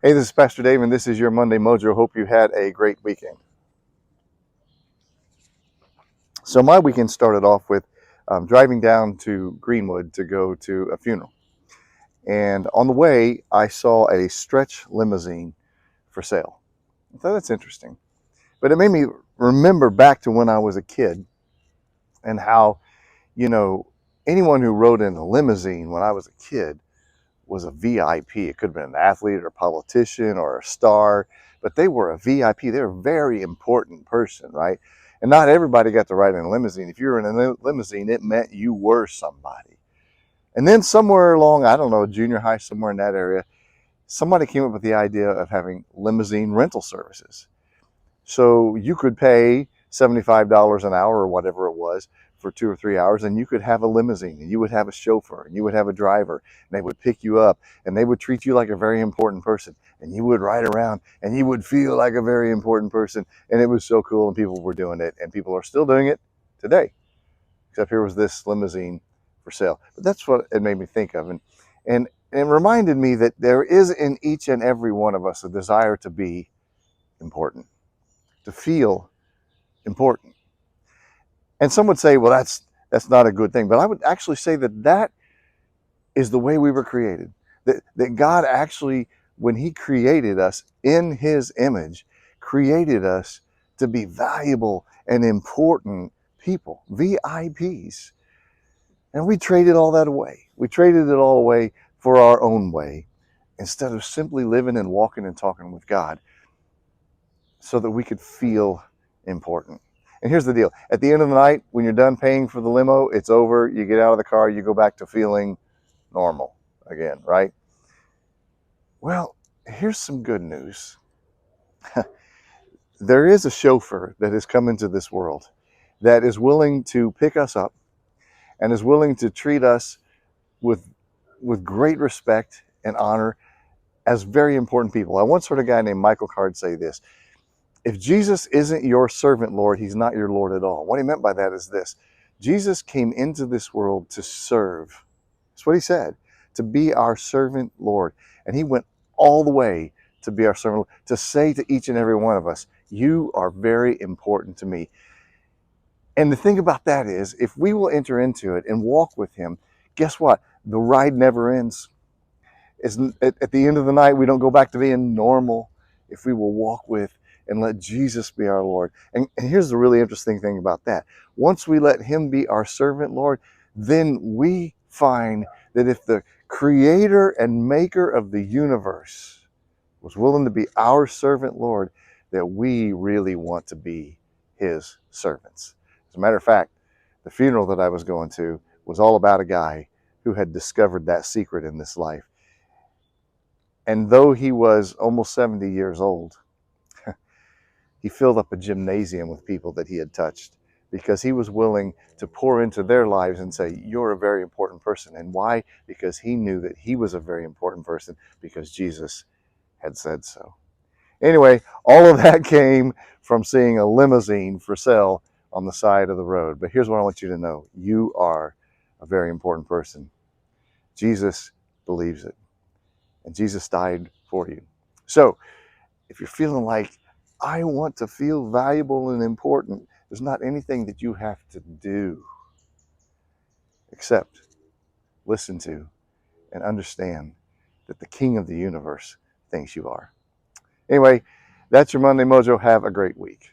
Hey, this is Pastor Dave, and this is your Monday Mojo. Hope you had a great weekend. So my weekend started off with driving down to Greenwood to go to a funeral. And on the way, I saw a stretch limousine for sale. I thought that's interesting. But it made me remember back to when I was a kid and how, you know, anyone who rode in a limousine when I was a kid was a VIP. It could have been an athlete or a politician or a star, but they were a VIP. They were a very important person, right? And not everybody got to ride in a limousine. If you were in a limousine, it meant you were somebody. And then somewhere along, I don't know, junior high, somewhere in that area, somebody came up with the idea of having limousine rental services. So you could pay $75 an hour or whatever it was for 2 or 3 hours, and you could have a limousine, and you would have a chauffeur, and you would have a driver, and they would pick you up, and they would treat you like a very important person, and you would ride around, and you would feel like a very important person, and it was so cool, and people were doing it, and people are still doing it today. Except here was this limousine for sale. But that's what it made me think of, and it reminded me that there is in each and every one of us a desire to be important, to feel important. And some would say, well, that's not a good thing. But I would actually say that that is the way we were created. That God actually, when he created us in his image, created us to be valuable and important people, VIPs. And we traded all that away. We traded it all away for our own way instead of simply living and walking and talking with God so that we could feel important. And here's the deal. At the end of the night, when you're done paying for the limo, it's over. You get out of the car, you go back to feeling normal again, right? Well, here's some good news. There is a chauffeur that has come into this world that is willing to pick us up and is willing to treat us with great respect and honor as very important people. I once heard a guy named Michael Card say this: if Jesus isn't your servant Lord, he's not your Lord at all. What he meant by that is this: Jesus came into this world to serve. That's what he said, to be our servant Lord. And he went all the way to be our servant Lord, to say to each and every one of us, you are very important to me. And the thing about that is, if we will enter into it and walk with him, guess what? The ride never ends. At the end of the night, we don't go back to being normal if we will walk with and let Jesus be our Lord. And here's the really interesting thing about that. Once we let him be our servant Lord, then we find that if the creator and maker of the universe was willing to be our servant Lord, that we really want to be his servants. As a matter of fact, the funeral that I was going to was all about a guy who had discovered that secret in this life. And though he was almost 70 years old, he filled up a gymnasium with people that he had touched because he was willing to pour into their lives and say, you're a very important person. And why? Because he knew that he was a very important person because Jesus had said so. Anyway, all of that came from seeing a limousine for sale on the side of the road. But here's what I want you to know. You are a very important person. Jesus believes it. And Jesus died for you. So if you're feeling like, I want to feel valuable and important, there's not anything that you have to do except listen to and understand that the King of the universe thinks you are. Anyway, that's your Monday Mojo. Have a great week.